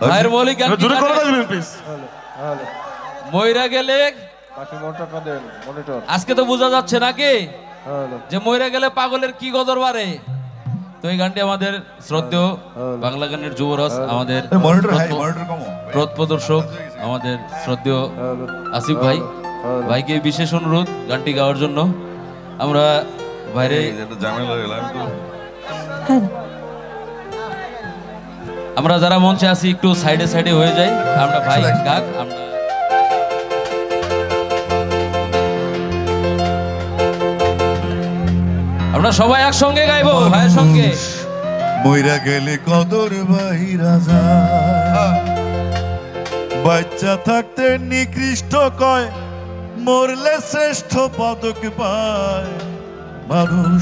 ভাইয়ের মৌলিক গান জোরে করে দিবেন প্লিজ। মইরা গেলে আজকে তো বোঝা যাচ্ছে নাকি যে মইরা গেলে পাগলের কি গদর বাড়ে। তো এই গানটি আমাদের শ্রদ্ধেয় বাংলা গানের যুবরাজ আমাদের পথ প্রদর্শক আমাদের শ্রদ্ধেয় আসিফ ভাই ভাইকে বিশেষ অনুরোধ গানটি গাওয়ার জন্য। আমরা বাইরে আমরা যারা মঞ্চে আছি একটু সাইডে সাইডে হয়ে যাই। আমরা ভাই গাক আমরা সবাই একসঙ্গে গাইবো ভাইয়ের সঙ্গে। মইরা গেলে কদর বাইরা যায়, বাচ্চা থাকতে নিকৃষ্ট কয়, মরলে শ্রেষ্ঠ পদক পায়। মানুষ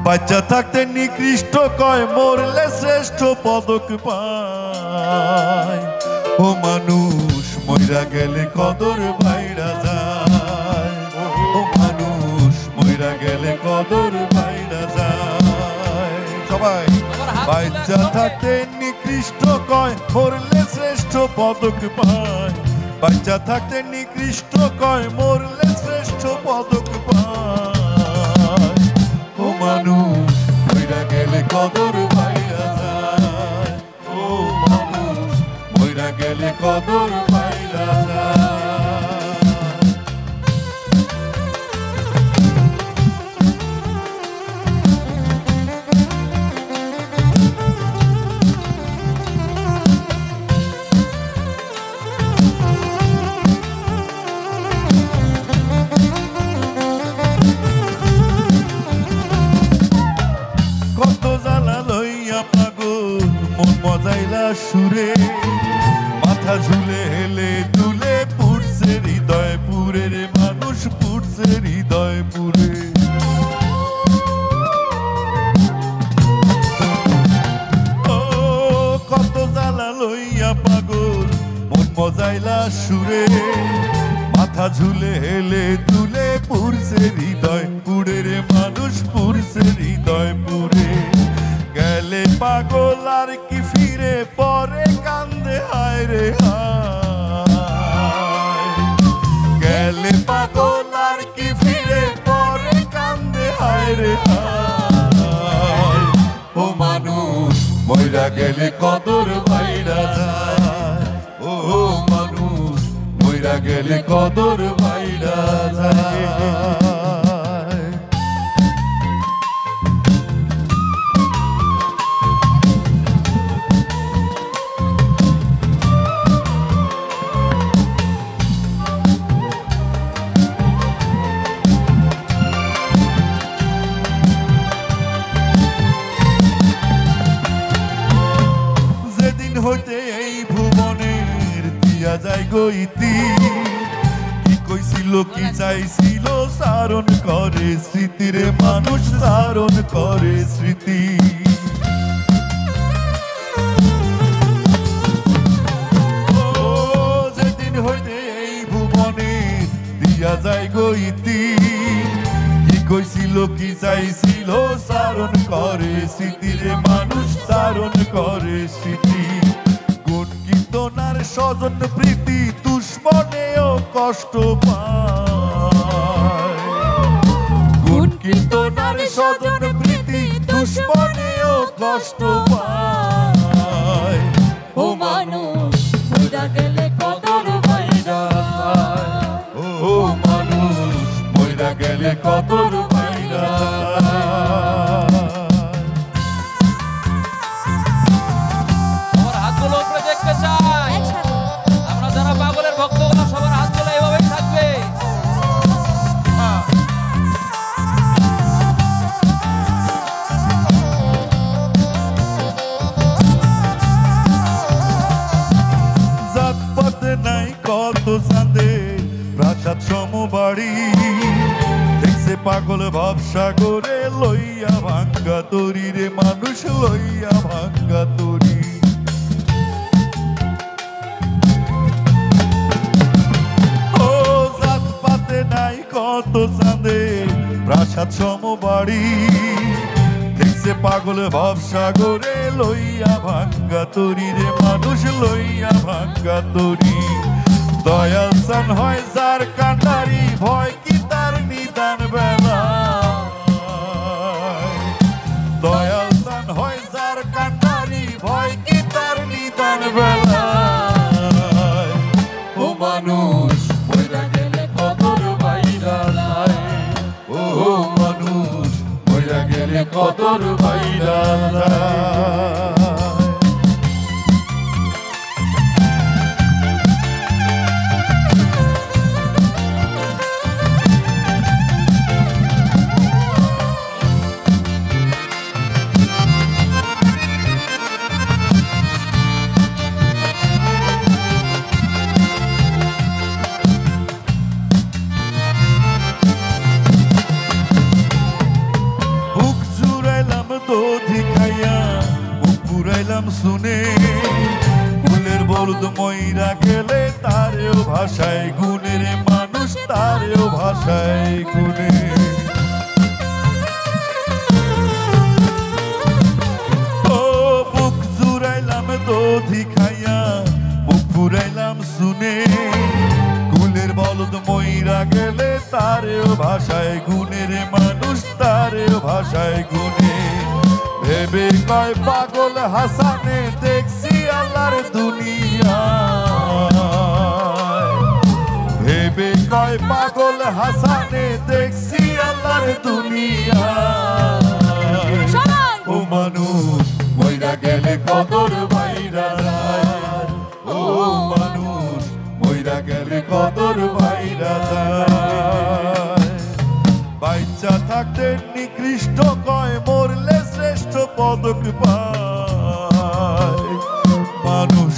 বাচ্চা থাকতে নিকৃষ্ট কয়, মরলে শ্রেষ্ঠ পদক পায়। ও মানুষ মইরা গেলে কদর বাইরা যায়, ও মানুষ মইরা গেলে কদর বাইরা যায়। সবাই বাচ্চা থাকতে নিকৃষ্ট কয়, মরলে শ্রেষ্ঠ পদক পায়। বাচ্চা থাকতে নিকৃষ্ট কয়, মরলে শ্রেষ্ঠ পদক পায়। ও মানুষ মইরা গেলে কদর বাইরা যায়, ও মানুষ মইরা গেলে কদর বাইরা যায়। সুরে মাথা ঝুলে হেলে তুলে পুড়ছে হৃদয় পুরে রে মানুষ পুড়ছে হৃদয় পুরে। ও কত জ্বালা লইয়া পাগল মন মজাইলা সুরে মাথা ঝুলে হেলে তুলে পুড়ছে হৃদয় পুরে রে মানুষ পুড়ছে হৃদয় পুরে। গেলে পাগল আর কি ফিরে পরে কান্দে হায় রে হায়। গেলে পাগল আর কি ফিরে পরে কান্দে হায় রে হায়। ও মানুষ মইরা গেলে কদর বাইরা যায়, ও মানুষ মইরা গেলে কদর বাইরা যায়। হইতে এই ভুবনের দিয়া যায় গইতি, কি কইছিল কি চাইছিল সারণ করে স্মৃতিরে মানুষ সারণ করে স্মৃতি। ও যেদিন হইতে এই ভুবনের দিয়া যায় গইতি, কি কইছিল কি চাইছিল সারণ করে স্মৃতিরে মানুষ সারণ করে স্মৃতি। গুণ কীর্তনার স্বজন প্রীতি দুশ্মনেও কষ্ট পায়, গুণ কীর্তনার স্বজন প্রীতি দুশ্মনেও কষ্ট পায়। ও মানুষ মইরা গেলে কদর বাইরা যায়, ও মানুষ মইরা গেলে কদর বাইরা যায়। আমরা যারা পাগলের ভক্তগণ সবার হাত তোলা এভাবেই থাকবে। জাতপাত নাই কত চাঁদে প্রাসাদ সমবাড়ি, দেখছে পাগল ভাবসাগরে লইয়া ভাঙ্গা তরি রে মানুষ লইয়া ভাঙ্গা তরি। নাই কত চাঁদে প্রাসাদ সমবাড়ি, গেছে পাগল ভাবসাগরে লইয়া ভাঙ্গা তরি রে মানুষ লইয়া ভাঙ্গা তরি দয়াল সান হয় যার কান্ডারি ভয় কি তার নিদান বেলা দয়াল সান হয় যার কান্ডারি ভয় কি তার নিদান বেলা ও মানুষ মইরা গেলে কদর বাইরা যায় ও মানুষ মইরা গেলে কদর বাইরা যায় শুনে ফুলের বলদ ময়রা গেলে তারেও ভাষায় গুণের মানুষ তারেও ভাষায় গুণে ও বুক জুড়াইলাম দধি খাইয়া বুক ফুরাইলাম শুনে ফুলের বলদ ময়রা গেলে তারেও ভাষায় গুণের মানুষ তারেও ভাষায় গুণে ভেবে কয় পাগল হাসানে দেখছি আল্লাহর দুনিয়া ভেবে কয় পাগল হাসানে দেখছি আল্লাহর দুনিয়া ও মানুষ মইরা গেলে কদর বাইরা যায় ও মানুষ মইরা গেলে কদর বাইরা যায় বাচ্চা থাকতে নিকৃষ্ট কয় মরলে শ্রেষ্ঠ পদক পায় মানুষ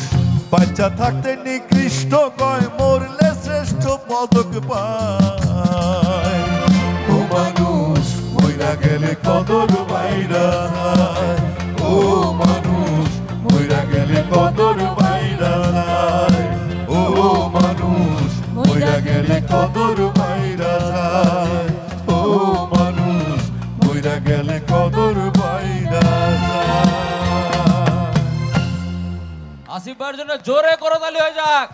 বাচ্চা থাকতে নিকৃষ্ট কয় মরলে শ্রেষ্ঠ পদক পায় ও মানুষ মইরা গেলে কদর বাইরা যায় ও মানুষ মইরা গেলে কদর বাইরা যায় ও মানুষ মইরা গেলে কদর বাইরা যায় ও মানুষ মইরা গেলে কদর বাইরা যায় আসিফ ভাইয়ের জন্য জোরে করতালি হয়ে যাক।